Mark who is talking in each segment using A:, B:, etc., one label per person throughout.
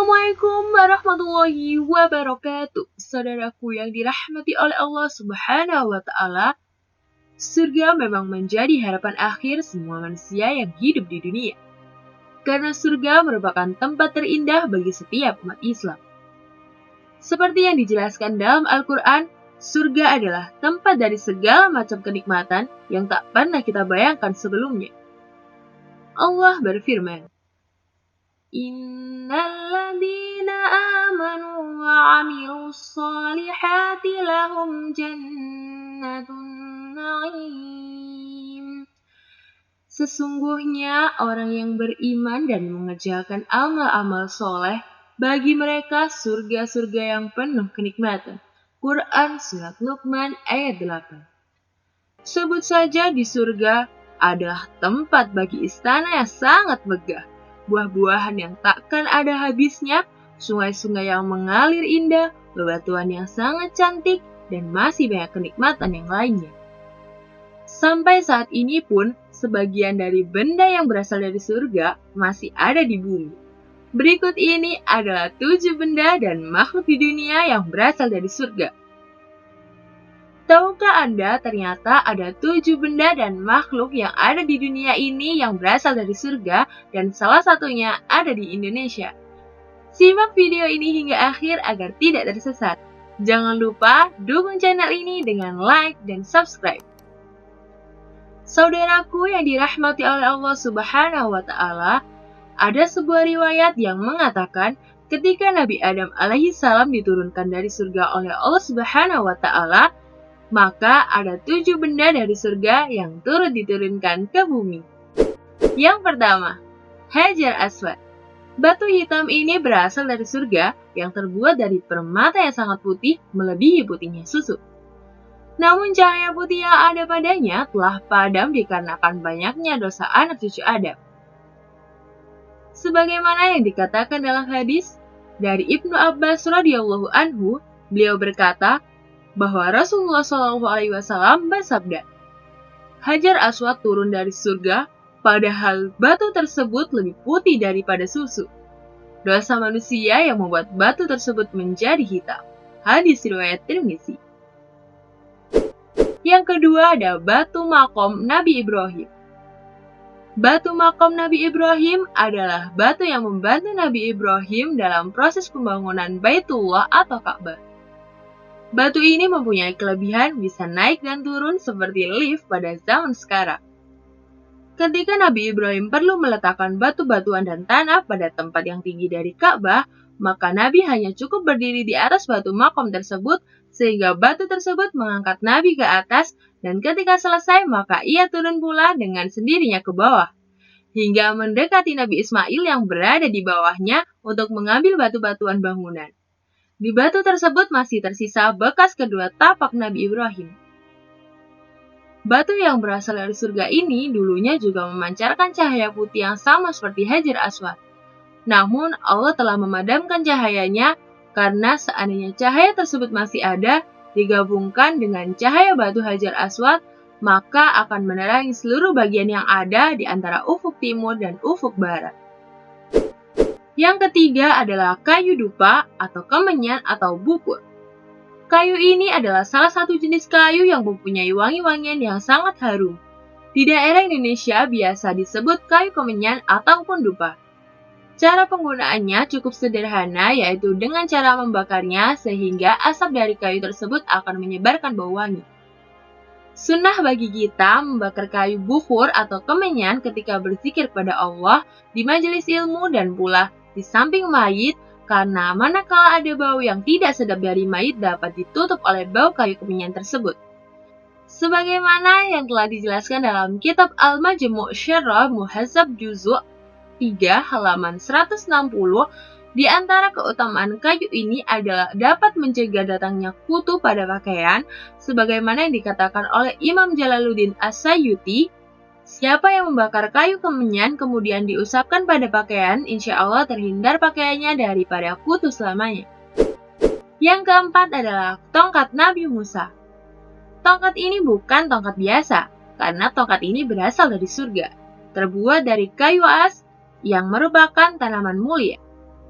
A: Assalamualaikum warahmatullahi wabarakatuh. Saudaraku yang dirahmati oleh Allah Subhanahu wa Ta'ala, surga memang menjadi harapan akhir semua manusia yang hidup di dunia. Karena surga merupakan tempat terindah bagi setiap umat Islam. Seperti yang dijelaskan dalam Al-Quran, surga adalah tempat dari segala macam kenikmatan yang tak pernah kita bayangkan sebelumnya. Allah berfirman, Innalladzina amanu wa amilus solihati lahum jannatun na'im. Sesungguhnya orang yang beriman dan mengerjakan amal-amal soleh, bagi mereka surga-surga yang penuh kenikmatan. Quran Surat Luqman ayat 8. Sebut saja di surga adalah tempat bagi istana yang sangat megah, buah-buahan yang takkan ada habisnya, sungai-sungai yang mengalir indah, bebatuan yang sangat cantik, dan masih banyak kenikmatan yang lainnya. Sampai saat ini pun, sebagian dari benda yang berasal dari surga masih ada di bumi. Berikut ini adalah 7 benda dan makhluk di dunia yang berasal dari surga. Tahukah Anda ternyata ada 7 benda dan makhluk yang ada di dunia ini yang berasal dari surga dan salah satunya ada di Indonesia? Simak video ini hingga akhir agar tidak tersesat. Jangan lupa dukung channel ini dengan like dan subscribe. Saudaraku yang dirahmati oleh Allah Subhanahu wa Ta'ala, ada sebuah riwayat yang mengatakan ketika Nabi Adam alaihissalam diturunkan dari surga oleh Allah Subhanahu wa Ta'ala, maka ada 7 benda dari surga yang turut diturunkan ke bumi. Yang pertama, Hajar Aswad. Batu hitam ini berasal dari surga yang terbuat dari permata yang sangat putih melebihi putihnya susu. Namun cahaya putih yang ada padanya telah padam dikarenakan banyaknya dosa anak cucu Adam. Sebagaimana yang dikatakan dalam hadis dari Ibnu Abbas radhiyallahu anhu, beliau berkata bahwa Rasulullah SAW bersabda, Hajar Aswad turun dari surga, padahal batu tersebut lebih putih daripada susu. Dosa manusia yang membuat batu tersebut menjadi hitam. Hadis riwayat Tirmizi. Yang kedua ada batu makom Nabi Ibrahim. Batu makom Nabi Ibrahim adalah batu yang membantu Nabi Ibrahim dalam proses pembangunan Baitullah atau Ka'bah. Batu ini mempunyai kelebihan bisa naik dan turun seperti lift pada zaman sekarang. Ketika Nabi Ibrahim perlu meletakkan batu-batuan dan tanah pada tempat yang tinggi dari Ka'bah, maka Nabi hanya cukup berdiri di atas batu makom tersebut, sehingga batu tersebut mengangkat Nabi ke atas, dan ketika selesai maka ia turun pula dengan sendirinya ke bawah, hingga mendekati Nabi Ismail yang berada di bawahnya untuk mengambil batu-batuan bangunan. Di batu tersebut masih tersisa bekas kedua tapak Nabi Ibrahim. Batu yang berasal dari surga ini dulunya juga memancarkan cahaya putih yang sama seperti Hajar Aswad. Namun Allah telah memadamkan cahayanya karena seandainya cahaya tersebut masih ada, digabungkan dengan cahaya batu Hajar Aswad, maka akan menerangi seluruh bagian yang ada di antara ufuk timur dan ufuk barat. Yang ketiga adalah kayu dupa atau kemenyan atau bukur. Kayu ini adalah salah satu jenis kayu yang mempunyai wangi-wangian yang sangat harum. Di daerah Indonesia biasa disebut kayu kemenyan ataupun dupa. Cara penggunaannya cukup sederhana, yaitu dengan cara membakarnya sehingga asap dari kayu tersebut akan menyebarkan bau wangi. Sunnah bagi kita membakar kayu bukur atau kemenyan ketika berzikir pada Allah di majelis ilmu dan pula di samping mayit, karena manakala ada bau yang tidak sedap dari mayit dapat ditutup oleh bau kayu kemenyan tersebut. Sebagaimana yang telah dijelaskan dalam kitab Al-Majmu' Syarah Muhadzab Juz' 3 halaman 160, di antara keutamaan kayu ini adalah dapat mencegah datangnya kutu pada pakaian, sebagaimana yang dikatakan oleh Imam Jalaluddin As-Sayyuti, siapa yang membakar kayu kemenyan kemudian diusapkan pada pakaian, insya Allah terhindar pakaiannya daripada kutu selamanya. Yang keempat adalah tongkat Nabi Musa. Tongkat ini bukan tongkat biasa, karena tongkat ini berasal dari surga, terbuat dari kayu as yang merupakan tanaman mulia.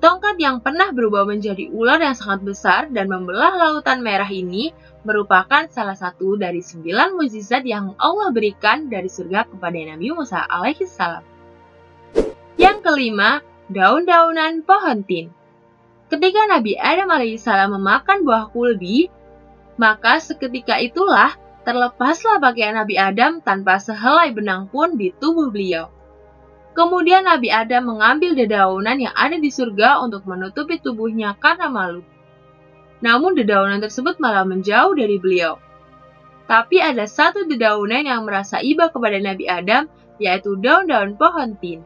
A: Tongkat yang pernah berubah menjadi ular yang sangat besar dan membelah lautan merah ini merupakan salah satu dari 9 mukjizat yang Allah berikan dari surga kepada Nabi Musa alaihissalam. Yang kelima, daun-daunan pohon tin. Ketika Nabi Adam alaihissalam memakan buah kulbi, maka seketika itulah terlepaslah pakaian Nabi Adam tanpa sehelai benang pun di tubuh beliau. Kemudian Nabi Adam mengambil dedaunan yang ada di surga untuk menutupi tubuhnya karena malu. Namun dedaunan tersebut malah menjauh dari beliau. Tapi ada satu dedaunan yang merasa iba kepada Nabi Adam, yaitu daun-daun pohon tin.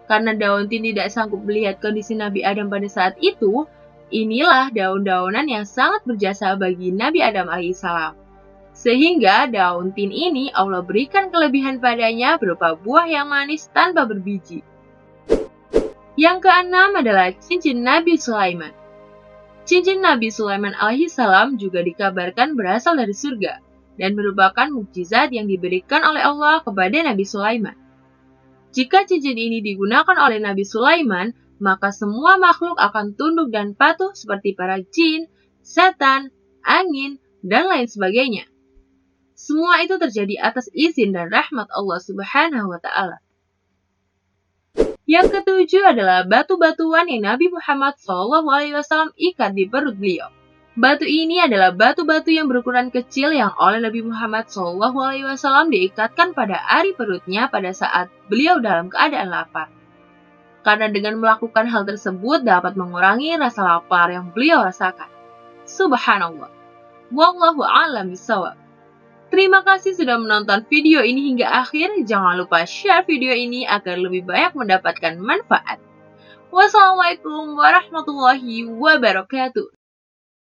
A: Karena daun tin tidak sanggup melihat kondisi Nabi Adam pada saat itu, inilah daun-daunan yang sangat berjasa bagi Nabi Adam alaihissalam. Sehingga daun tin ini Allah berikan kelebihan padanya berupa buah yang manis tanpa berbiji. Yang keenam adalah cincin Nabi Sulaiman. Cincin Nabi Sulaiman alaihissalam juga dikabarkan berasal dari surga dan merupakan mukjizat yang diberikan oleh Allah kepada Nabi Sulaiman. Jika cincin ini digunakan oleh Nabi Sulaiman, maka semua makhluk akan tunduk dan patuh seperti para jin, setan, angin, dan lain sebagainya. Semua itu terjadi atas izin dan rahmat Allah Subhanahu wa Ta'ala. Yang ketujuh adalah batu-batuan yang Nabi Muhammad SAW ikat di perut beliau. Batu ini adalah batu-batu yang berukuran kecil yang oleh Nabi Muhammad SAW diikatkan pada ari perutnya pada saat beliau dalam keadaan lapar. Karena dengan melakukan hal tersebut dapat mengurangi rasa lapar yang beliau rasakan. Subhanallah. Wallahu a'lam bishawab. Terima kasih sudah menonton video ini hingga akhir. Jangan lupa share video ini agar lebih banyak mendapatkan manfaat. Wassalamualaikum warahmatullahi wabarakatuh.